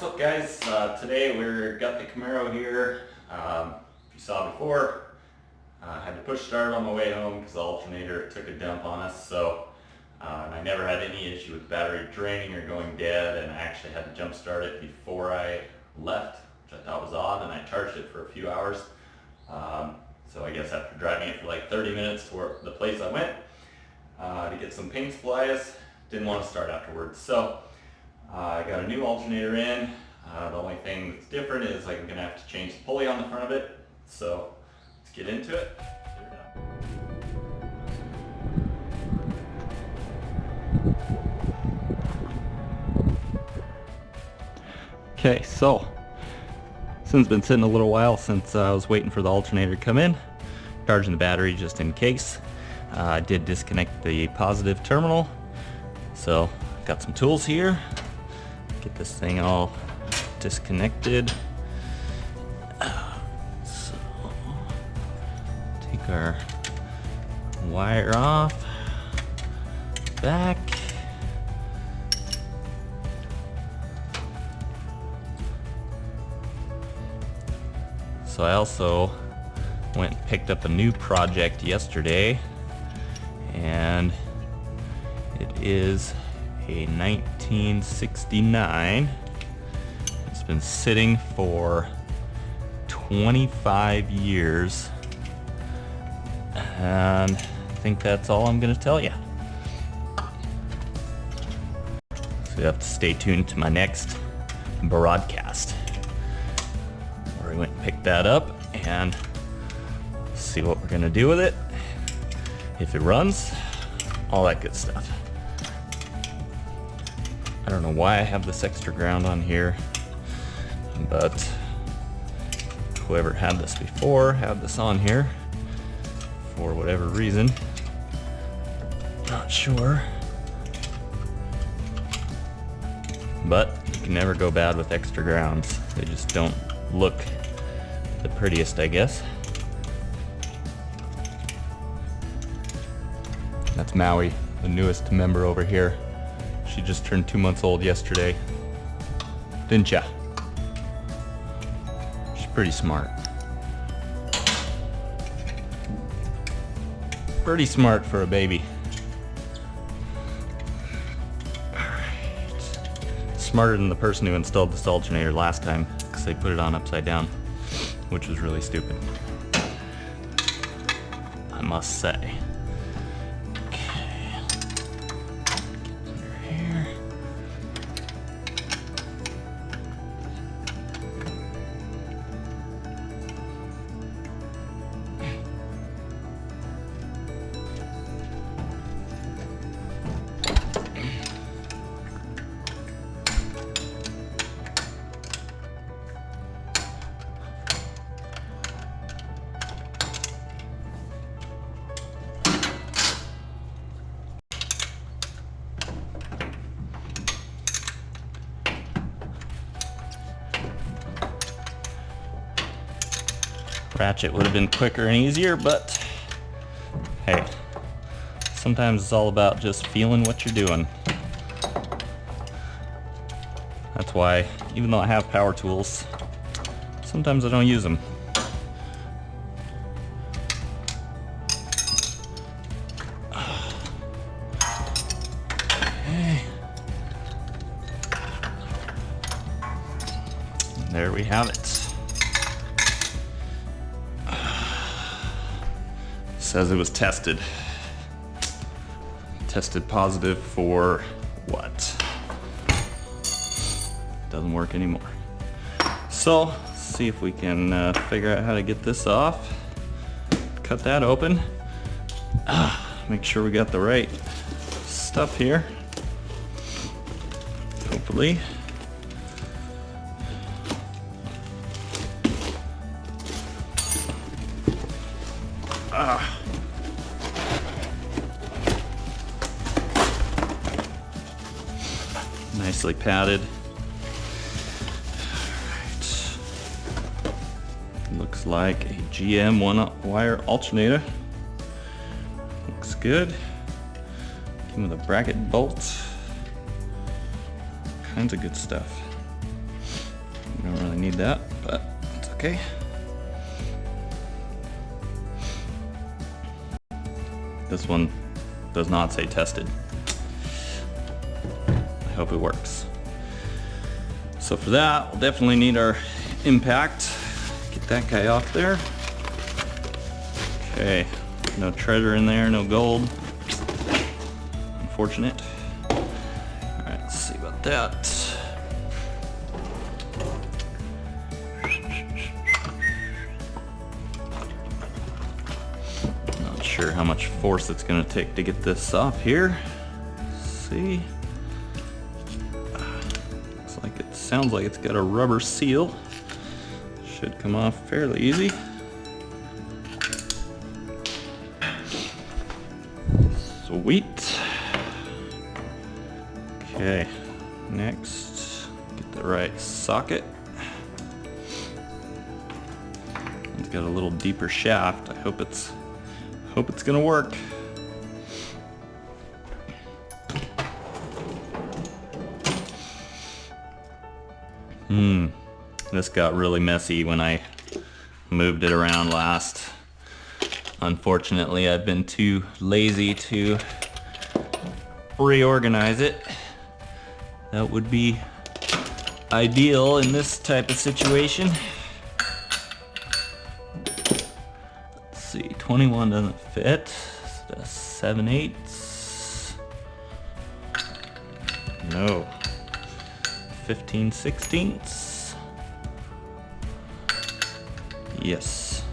What's up, guys? Today we've got the Camaro here. You saw before, I had to push start on my way home because the alternator took a dump on us. So and I never had any issue with the battery draining or going dead, and I actually had to jump start it before I left, which I thought was odd, and I charged it for a few hours. So I guess after driving it for like 30 minutes to the place I went to get some paint supplies, didn't want to start afterwards. So I got a new alternator in. The only thing that's different is I'm going to have to change the pulley on the front of it. So let's get into it. Okay, so since it's been sitting a little while since I was waiting for the alternator to come in, charging the battery just in case. I did disconnect the positive terminal, so got some tools here. Get this thing all disconnected. So take our wire off, back. So I also went and picked up a new project yesterday, and it is a 1969. It's been sitting for 25 years, and I think that's all I'm going to tell you. So you have to stay tuned to my next broadcast, where we went and picked that up and see what we're going to do with it, if it runs, all that good stuff. I don't know why I have this extra ground on here, but whoever had this before had this on here for whatever reason. Not sure. But you can never go bad with extra grounds. They just don't look the prettiest, I guess. That's Maui, the newest member over here. She just turned 2 months old yesterday. Didn't ya? She's pretty smart. Pretty smart for a baby. Alright. Smarter than the person who installed this alternator last time, because they put it on upside down, which was really stupid, I must say. Ratchet would have been quicker and easier, but hey, sometimes it's all about just feeling what you're doing. That's why, even though I have power tools, sometimes I don't use them. Okay. There we have it. Says it was tested positive for what? Doesn't work anymore. So let's see if we can figure out how to get this off. Cut that open. Make sure we got the right stuff here. Hopefully. Nicely padded. Alright. Looks like a GM one-wire alternator. Looks good. Came with a bracket bolt. Kinds of good stuff. need that, but it's okay. This one does not say tested. I hope it works. So for that, we'll definitely need our impact. Get that guy off there. Okay, no treasure in there, no gold. Unfortunate. All right, let's see about that. Not sure how much force it's gonna take to get this off here. Let's see. Looks like it sounds like it's got a rubber seal. Should come off fairly easy. Sweet. Okay, next, get the right socket. It's got a little deeper shaft. I hope it's gonna work. This got really messy when I moved it around last. Unfortunately, I've been too lazy to reorganize it. That would be ideal in this type of situation. Let's see, 21 doesn't fit. So that's 7/8. No. 15/16. Yes.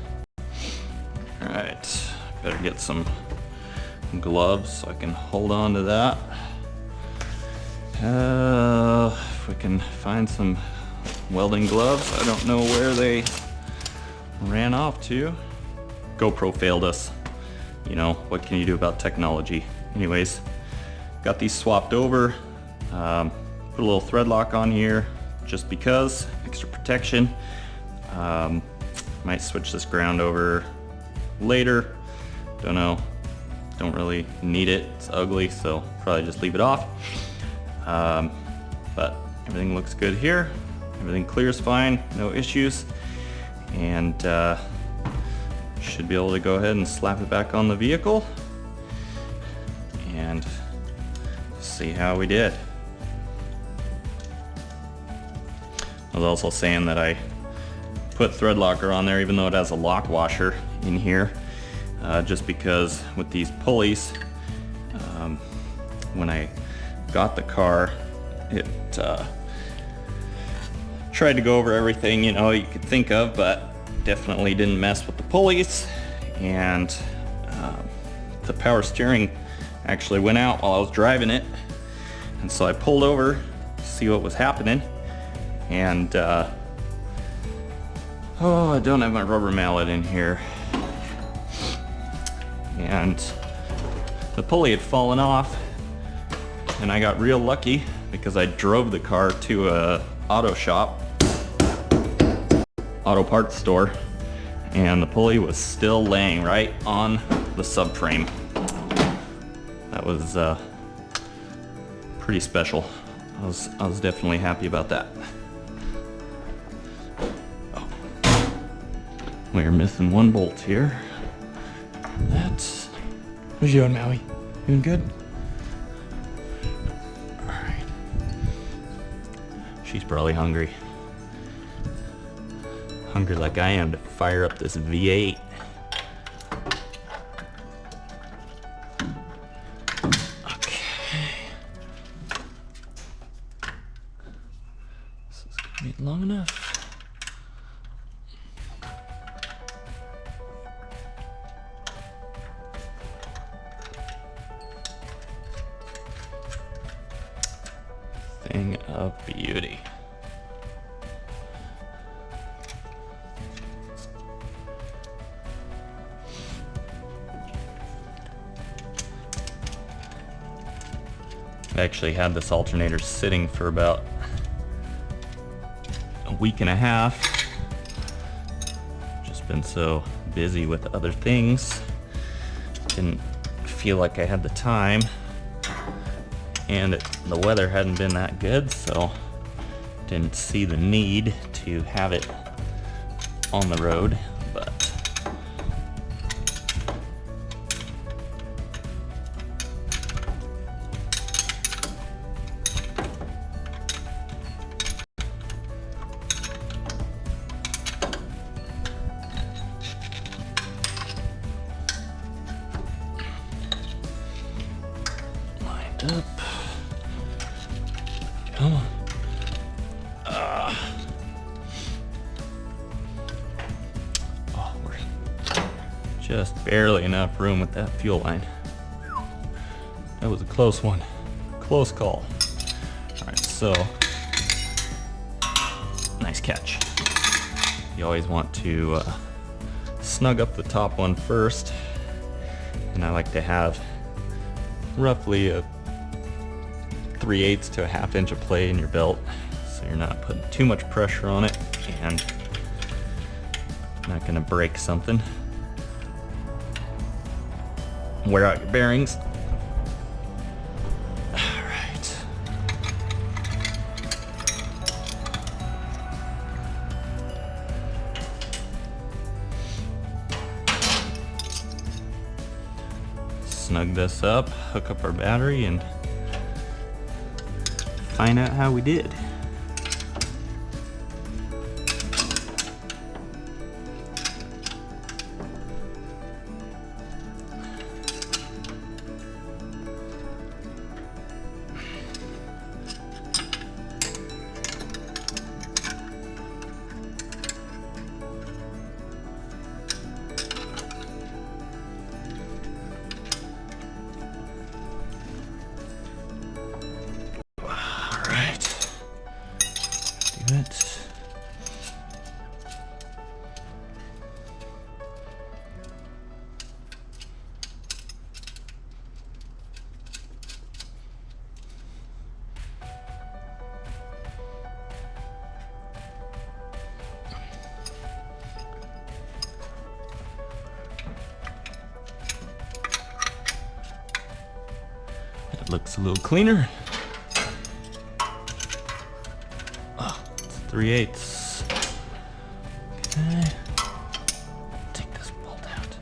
Alright, better get some gloves so I can hold on to that. If we can find some welding gloves. I don't know where they ran off to. GoPro failed us. You know, what can you do about technology? Anyways, got these swapped over. Put a little thread lock on here just because, extra protection. Might switch this ground over later. Don't know. Don't really need it. It's ugly, so probably just leave it off. But everything looks good here. Everything clears fine, no issues. And should be able to go ahead and slap it back on the vehicle and see how we did. I was also saying that I put thread locker on there even though it has a lock washer in here, just because with these pulleys, when I got the car, it tried to go over everything, you know, you could think of, but definitely didn't mess with the pulleys. And the power steering actually went out while I was driving it, and so I pulled over to see what was happening. And oh, I don't have my rubber mallet in here. And the pulley had fallen off, and I got real lucky because I drove the car to a auto shop, auto parts store, and the pulley was still laying right on the subframe. That was pretty special. I was definitely happy about that. We're missing one bolt here. That's... What you doing, Maui? Doing good? Alright. She's probably hungry. Hungry like I am to fire up this V8. Okay. This is gonna be long enough. Thing of beauty. I actually had this alternator sitting for about a week and a half. Just been so busy with other things. Didn't feel like I had the time. And the weather hadn't been that good, so Didn't see the need to have it on the road, but lined up. Come on. Oh, we're just barely enough room with that fuel line. That was a close one. Close call. Alright, so nice catch. You always want to snug up the top one first, and I like to have roughly a 3/8 to a 1/2 inch of play in your belt, so you're not putting too much pressure on it and not gonna break something. Wear out your bearings. All right. Snug this up, hook up our battery, and find out how we did. It. That looks a little cleaner. 3/8. Okay. Take this bolt out.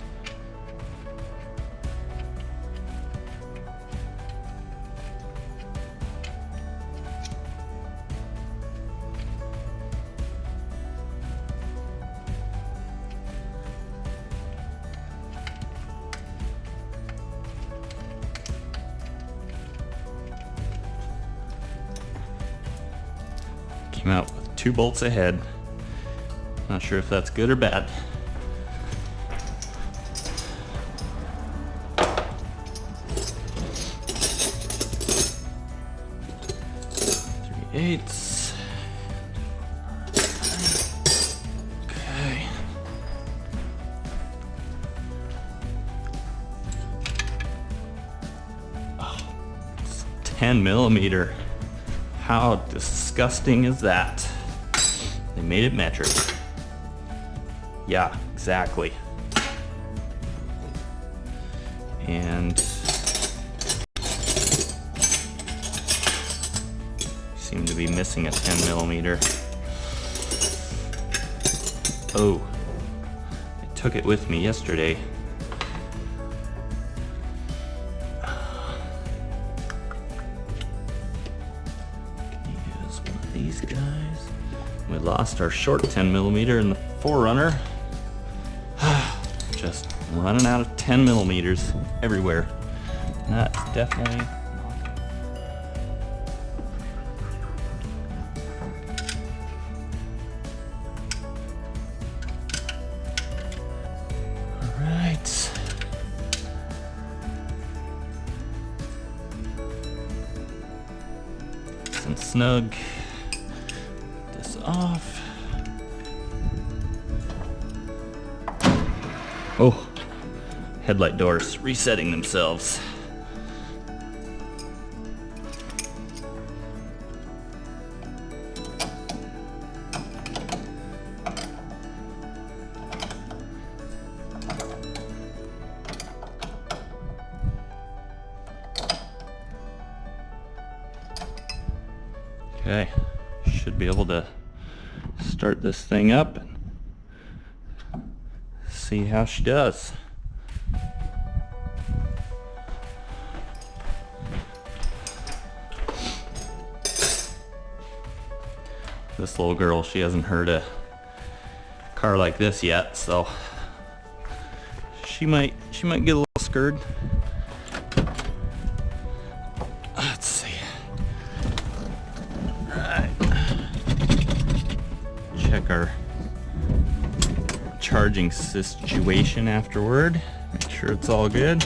Came out with 2 bolts ahead. Not sure if that's good or bad. Three-eighths. Okay. Oh, it's 10 millimeter. How disgusting is that? They made it metric. Yeah, exactly. And seem to be missing a 10 millimeter. Oh, I took it with me yesterday. These guys. We lost our short 10 millimeter in the 4Runner. Just running out of 10 millimeters everywhere. That's definitely all right. Nice and snug. Off. Oh, headlight doors resetting themselves. Okay, should be able to start this thing up and see how she does. This little girl, she hasn't heard a car like this yet, so she might get a little scared. Let's see. All right. Check our charging situation afterward. Make sure it's all good.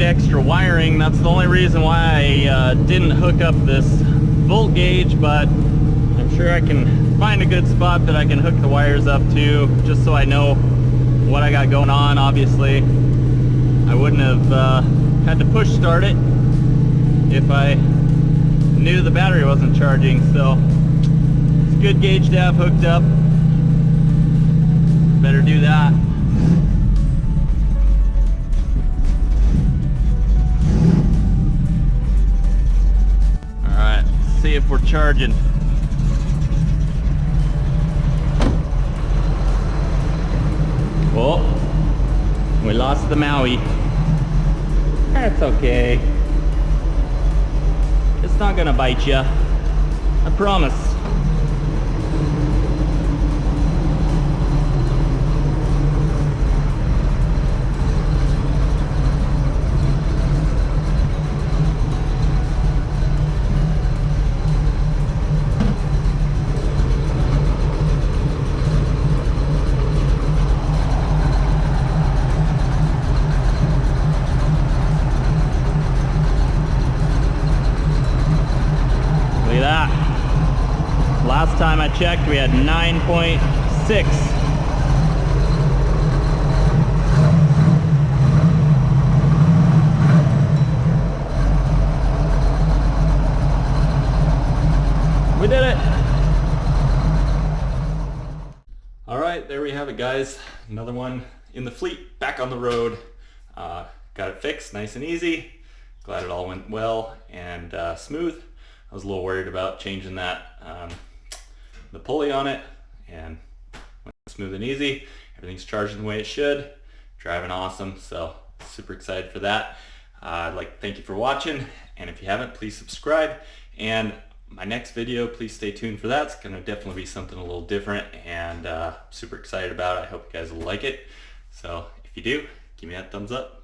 Extra wiring. That's the only reason why I didn't hook up this volt gauge, but I'm sure I can find a good spot that I can hook the wires up to, just so I know what I got going on. Obviously I wouldn't have had to push start it if I knew the battery wasn't charging, so it's a good gauge to have hooked up. Better do that. See if we're charging. Oh, we lost the Maui. That's okay. It's not gonna bite you. I promise. Last time I checked, we had 9.6. We did it! Alright, there we have it, guys. Another one in the fleet, back on the road. Got it fixed, nice and easy. Glad it all went well and smooth. I was a little worried about changing that the pulley on it, and went smooth and easy. Everything's charging the way it should. Driving awesome, so super excited for that. I'd like to thank you for watching, and if you haven't, please subscribe. And my next video, please stay tuned for that. It's gonna definitely be something a little different, and super excited about it. I hope you guys will like it. So if you do, give me that thumbs up.